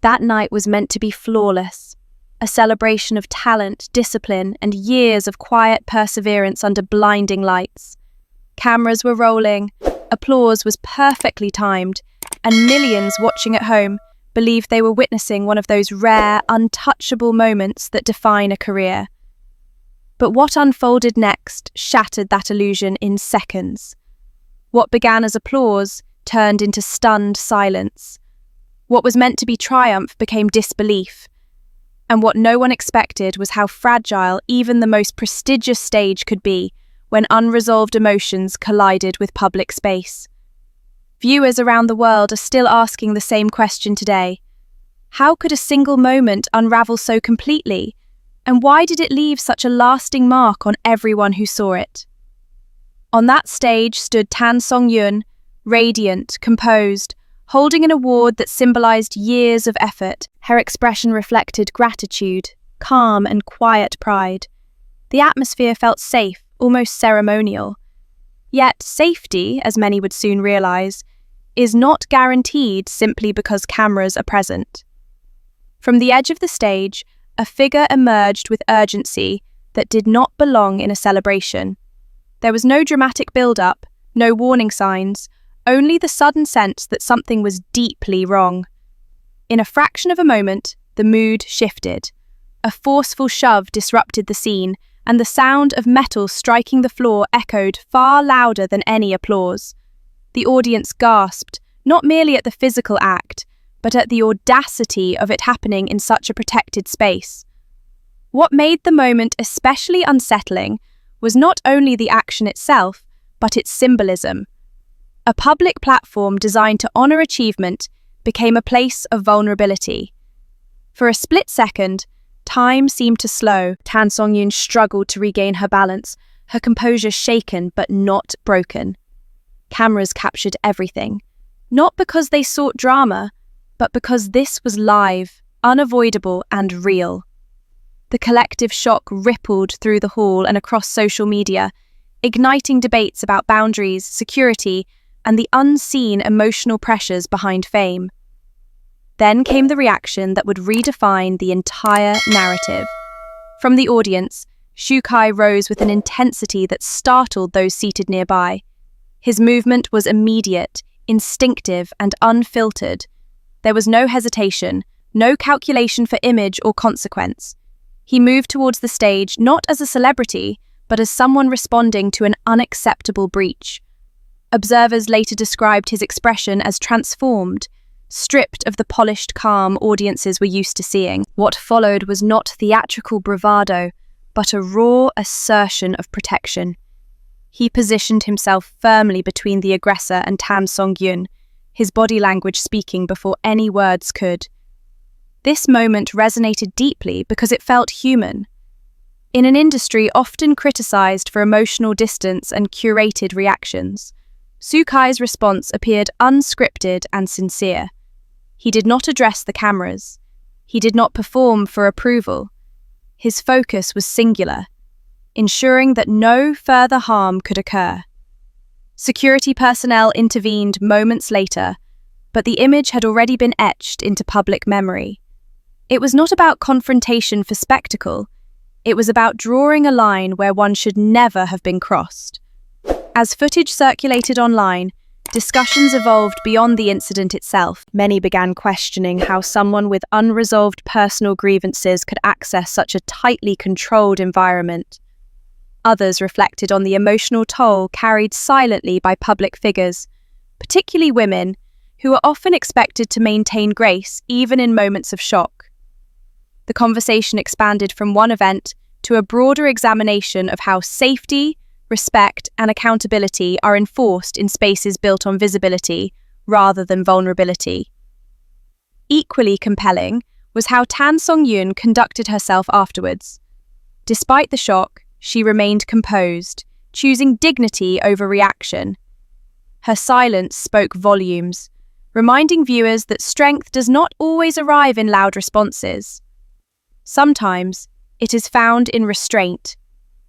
That night was meant to be flawless, a celebration of talent, discipline, and years of quiet perseverance under blinding lights. Cameras were rolling, applause was perfectly timed, and millions watching at home believed they were witnessing one of those rare, untouchable moments that define a career. But what unfolded next shattered that illusion in seconds. What began as applause turned into stunned silence. What was meant to be triumph became disbelief. And what no one expected was how fragile even the most prestigious stage could be when unresolved emotions collided with public space. Viewers around the world are still asking the same question today. How could a single moment unravel so completely? And why did it leave such a lasting mark on everyone who saw it? On that stage stood Songyun, radiant, composed, holding an award that symbolized years of effort. Her expression reflected gratitude, calm and quiet pride. The atmosphere felt safe, almost ceremonial. Yet safety, as many would soon realize, is not guaranteed simply because cameras are present. From the edge of the stage, a figure emerged with urgency that did not belong in a celebration. There was no dramatic build-up, no warning signs, only the sudden sense that something was deeply wrong. In a fraction of a moment, the mood shifted. A forceful shove disrupted the scene, and the sound of metal striking the floor echoed far louder than any applause. The audience gasped, not merely at the physical act, but at the audacity of it happening in such a protected space. What made the moment especially unsettling was not only the action itself, but its symbolism. A public platform designed to honor achievement became a place of vulnerability. For a split second, time seemed to slow. Songyun struggled to regain her balance, her composure shaken but not broken. Cameras captured everything, not because they sought drama, but because this was live, unavoidable, and real. The collective shock rippled through the hall and across social media, igniting debates about boundaries, security, and the unseen emotional pressures behind fame. Then came the reaction that would redefine the entire narrative. From the audience, Shukai rose with an intensity that startled those seated nearby. His movement was immediate, instinctive, and unfiltered. There was no hesitation, no calculation for image or consequence. He moved towards the stage not as a celebrity, but as someone responding to an unacceptable breach. Observers later described his expression as transformed, stripped of the polished calm audiences were used to seeing. What followed was not theatrical bravado, but a raw assertion of protection. He positioned himself firmly between the aggressor and Songyun, his body language speaking before any words could. This moment resonated deeply because it felt human. In an industry often criticized for emotional distance and curated reactions, Sukai's response appeared unscripted and sincere. He did not address the cameras. He did not perform for approval. His focus was singular, ensuring that no further harm could occur. Security personnel intervened moments later, but the image had already been etched into public memory. It was not about confrontation for spectacle. It was about drawing a line where one should never have been crossed. As footage circulated online, discussions evolved beyond the incident itself. Many began questioning how someone with unresolved personal grievances could access such a tightly controlled environment. Others reflected on the emotional toll carried silently by public figures, particularly women, who are often expected to maintain grace even in moments of shock. The conversation expanded from one event to a broader examination of how safety, respect, and accountability are enforced in spaces built on visibility rather than vulnerability. Equally compelling was how Songyun conducted herself afterwards. Despite the shock, she remained composed, choosing dignity over reaction. Her silence spoke volumes, reminding viewers that strength does not always arrive in loud responses. Sometimes, it is found in restraint,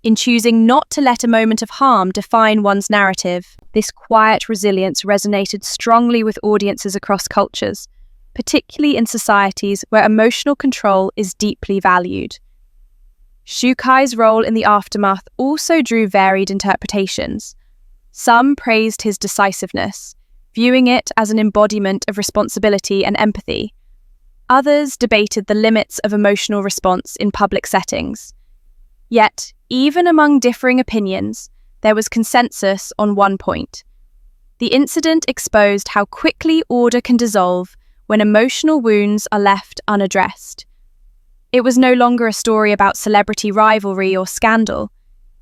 in choosing not to let a moment of harm define one's narrative. This quiet resilience resonated strongly with audiences across cultures. particularly in societies where emotional control is deeply valued. Shukai's role in the aftermath also drew varied interpretations. Some praised his decisiveness, viewing it as an embodiment of responsibility and empathy. Others debated the limits of emotional response in public settings. Yet, even among differing opinions, there was consensus on one point. The incident exposed how quickly order can dissolve when emotional wounds are left unaddressed. It was no longer a story about celebrity rivalry or scandal.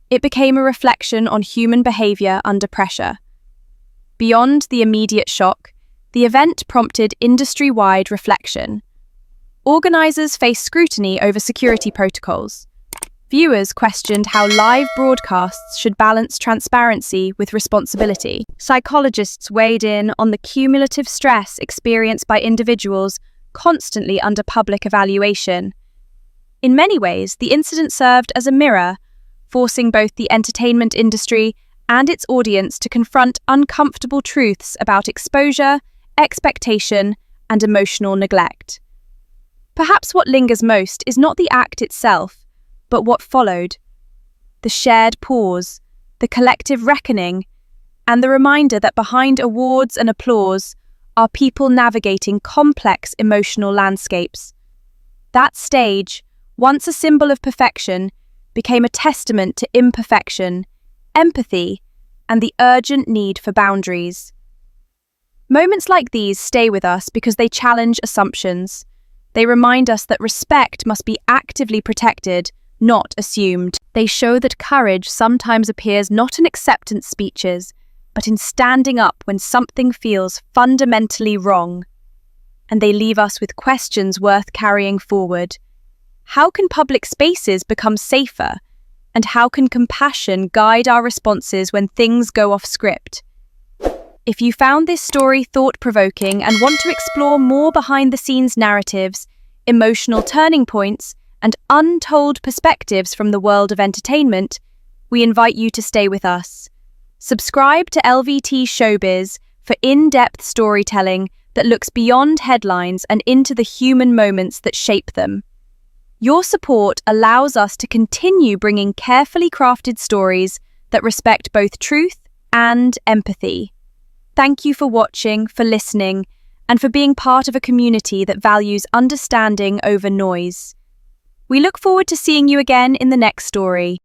It became a reflection on human behavior under pressure. Beyond the immediate shock, the event prompted industry-wide reflection. Organizers faced scrutiny over security protocols. Viewers questioned how live broadcasts should balance transparency with responsibility. Psychologists weighed in on the cumulative stress experienced by individuals constantly under public evaluation. In many ways, the incident served as a mirror, forcing both the entertainment industry and its audience to confront uncomfortable truths about exposure, expectation, and emotional neglect. Perhaps what lingers most is not the act itself, but what followed. The shared pause, the collective reckoning, and the reminder that behind awards and applause are people navigating complex emotional landscapes. That stage, once a symbol of perfection, became a testament to imperfection, empathy, and the urgent need for boundaries. Moments like these stay with us because they challenge assumptions. They remind us that respect must be actively protected, not assumed. They show that courage sometimes appears not in acceptance speeches, but in standing up when something feels fundamentally wrong. And they leave us with questions worth carrying forward. How can public spaces become safer? And how can compassion guide our responses when things go off script? If you found this story thought-provoking and want to explore more behind-the-scenes narratives, emotional turning points, and untold perspectives from the world of entertainment, we invite you to stay with us. Subscribe to LVT-SHOWBIZ for in-depth storytelling that looks beyond headlines and into the human moments that shape them. Your support allows us to continue bringing carefully crafted stories that respect both truth and empathy. Thank you for watching, for listening, and for being part of a community that values understanding over noise. We look forward to seeing you again in the next story.